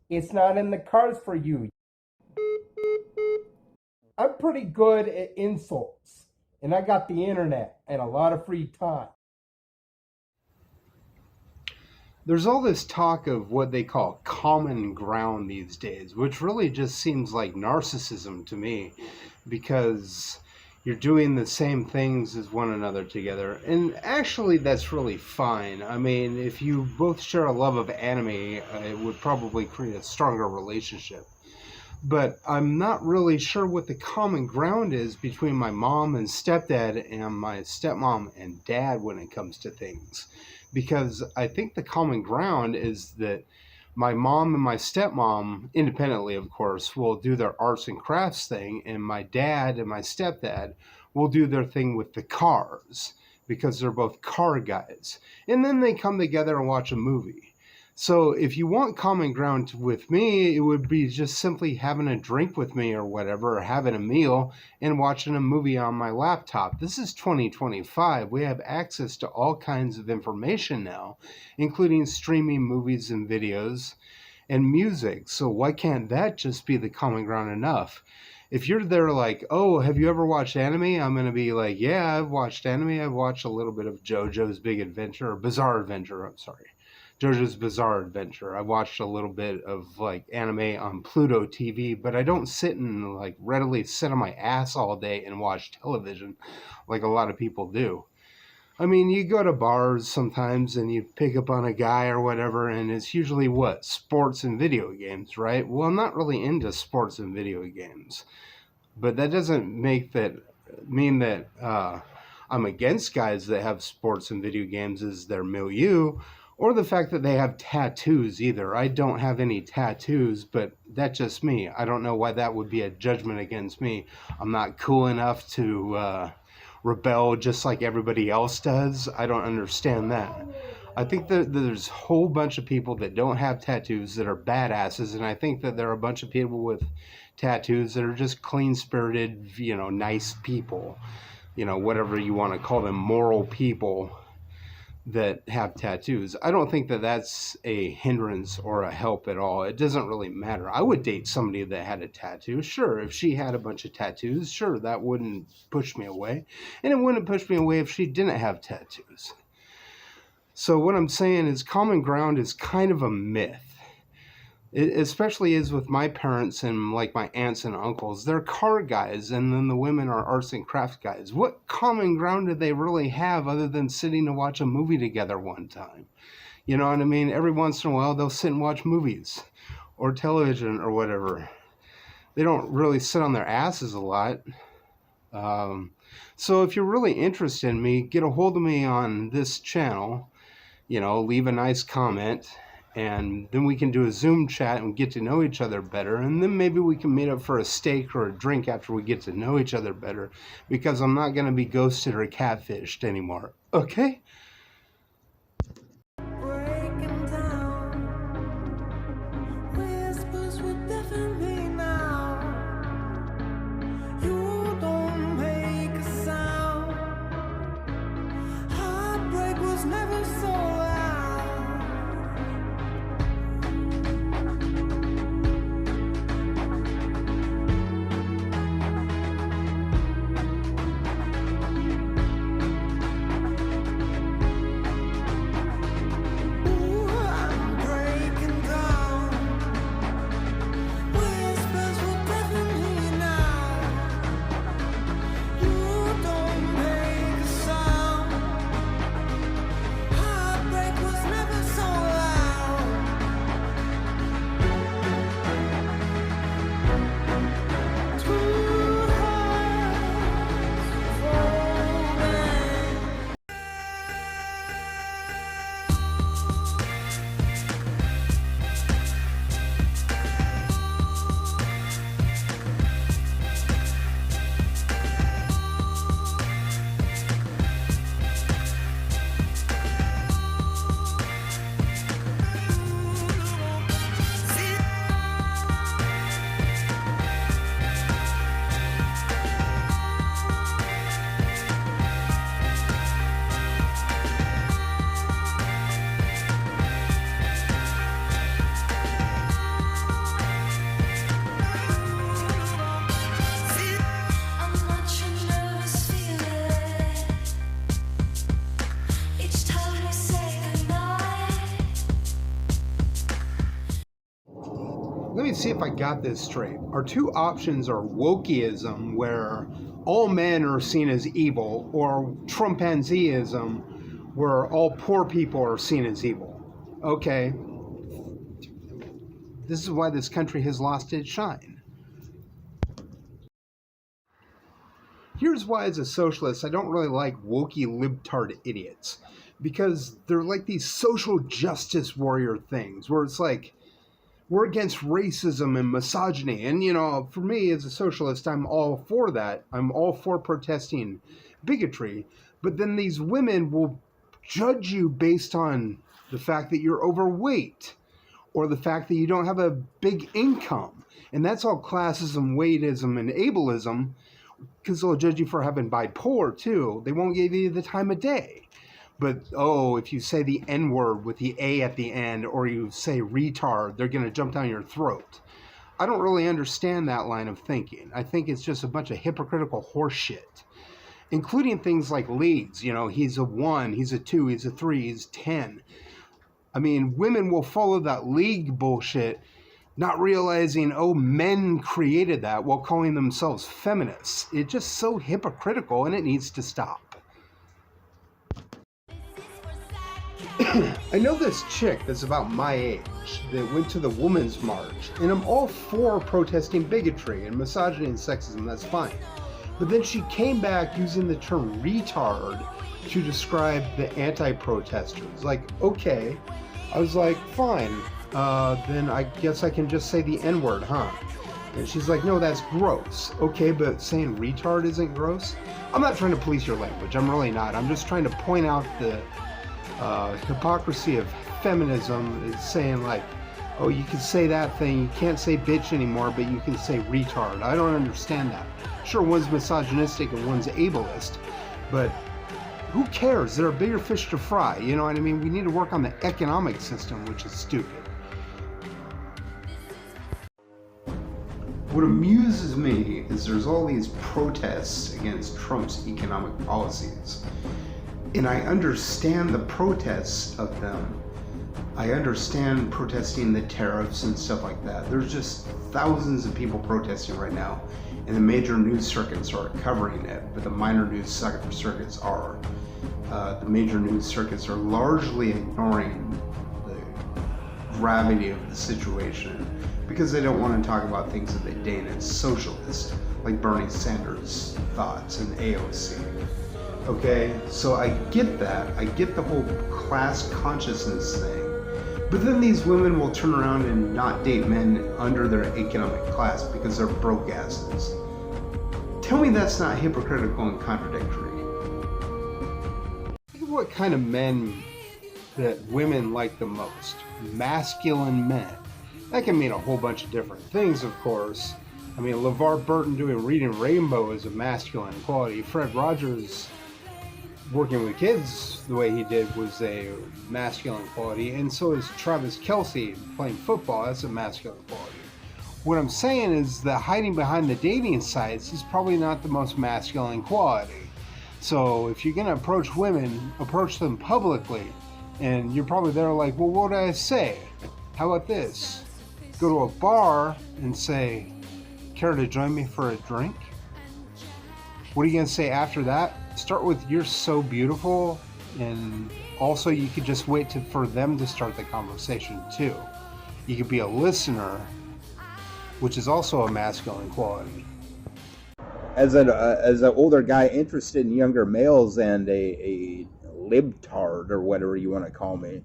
It's not in the cards for you. I'm pretty good at insults, and I got the internet and a lot of free time. There's all this talk of what they call common ground these days, which really just seems like narcissism to me, because you're doing the same things as one another together. And actually, that's really fine. I mean, if you both share a love of anime, it would probably create a stronger relationship. But I'm not really sure what the common ground is between my mom and stepdad and my stepmom and dad when it comes to things. Because I think the common ground is that my mom and my stepmom, independently of course, will do their arts and crafts thing, and my dad and my stepdad will do their thing with the cars because they're both car guys. And then they come together and watch a movie. So if you want common ground with me, it would be just simply having a drink with me or whatever, or having a meal and watching a movie on my laptop. This is 2025. We have access to all kinds of information now, including streaming movies and videos and music. So why can't that just be the common ground enough? If you're there like, oh, have you ever watched anime? I'm going to be like, yeah, I've watched anime. I've watched a little bit of JoJo's Big Adventure, or Bizarre Adventure, I'm sorry. JoJo's Bizarre Adventure. I watched a little bit of like anime on Pluto TV, but I don't sit and like readily sit on my ass all day and watch television like a lot of people do. I mean, you go to bars sometimes and you pick up on a guy or whatever, and it's usually what? Sports and video games, right? Well, I'm not really into sports and video games, but that doesn't mean that I'm against guys that have sports and video games as their milieu, or the fact that they have tattoos either. I don't have any tattoos, but that's just me. I don't know why that would be a judgment against me. I'm not cool enough to rebel just like everybody else does. I don't understand that. I think that there's a whole bunch of people that don't have tattoos that are badasses, and I think that there are a bunch of people with tattoos that are just clean-spirited, nice people, whatever you want to call them, moral people that have tattoos. I don't think that that's a hindrance or a help at all. It doesn't really matter. I would date somebody that had a tattoo. Sure, if she had a bunch of tattoos, sure, that wouldn't push me away. And it wouldn't push me away if she didn't have tattoos. So what I'm saying is common ground is kind of a myth. It especially is with my parents and like my aunts and uncles. They're car guys, and then the women are arts and crafts guys. What common ground do they really have other than sitting to watch a movie together one time? You know what I mean? Every once in a while, they'll sit and watch movies or television or whatever. They don't really sit on their asses a lot. So if you're really interested in me, get a hold of me on this channel. Leave a nice comment. And then we can do a Zoom chat and get to know each other better. And then maybe we can meet up for a steak or a drink after we get to know each other better. Because I'm not going to be ghosted or catfished anymore. Okay? let me see if I got this straight. Our two options are wokeism, where all men are seen as evil, or Trumpanzeeism, where all poor people are seen as evil. Okay. This is why this country has lost its shine. Here's why, as a socialist, I don't really like wokey libtard idiots. Because they're like these social justice warrior things, where it's like, we're against racism and misogyny. And, you know, for me as a socialist, I'm all for that. I'm all for protesting bigotry. But then these women will judge you based on the fact that you're overweight or the fact that you don't have a big income. And that's all classism, weightism, and ableism, because they'll judge you for having bipolar too. They won't give you the time of day. But, oh, if you say the N-word with the A at the end, or you say retard, they're going to jump down your throat. I don't really understand that line of thinking. I think it's just a bunch of hypocritical horseshit. Including things like leagues. You know, he's a 1, he's a 2, he's a 3, he's 10. I mean, women will follow that league bullshit, not realizing, oh, men created that while calling themselves feminists. It's just so hypocritical, and it needs to stop. I know this chick that's about my age that went to the Women's March, and I'm all for protesting bigotry and misogyny and sexism, that's fine. But then she came back using the term retard to describe the anti-protesters. Like, okay. I was like, fine, then I guess I can just say the N-word, huh? And she's like, no, that's gross. Okay, but saying retard isn't gross? I'm not trying to police your language, I'm really not. I'm just trying to point out the hypocrisy of feminism is saying like, oh, you can say that thing, you can't say bitch anymore, but you can say retard. I don't understand that. Sure, one's misogynistic and one's ableist, but who cares? There are bigger fish to fry, you know what I mean? We need to work on the economic system, which is stupid. What amuses me is there's all these protests against Trump's economic policies. And I understand the protests of them. I understand protesting the tariffs and stuff like that. There's just thousands of people protesting right now, and the major news circuits are covering it, but the minor news circuits are. The major news circuits are largely ignoring the gravity of the situation because they don't want to talk about things that they deem as socialist, like Bernie Sanders' thoughts and AOC. Okay, so I get that. I get the whole class consciousness thing. But then these women will turn around and not date men under their economic class because they're broke asses. Tell me that's not hypocritical and contradictory. Think of what kind of men that women like the most. Masculine men. That can mean a whole bunch of different things, of course. I mean, LeVar Burton doing Reading Rainbow is a masculine quality. Fred Rogers working with kids the way he did was a masculine quality, and so is Travis Kelce playing football. That's a masculine quality. What I'm saying is that hiding behind the dating sites is probably not the most masculine quality. So if you're going to approach women, approach them publicly, and you're probably there like, well, what do I say? How about this? Go to a bar and say, care to join me for a drink? What are you going to say after that? Start with, you're so beautiful, and also you could just wait for them to start the conversation too. You could be a listener, which is also a masculine quality. As an older guy interested in younger males and a libtard or whatever you want to call me,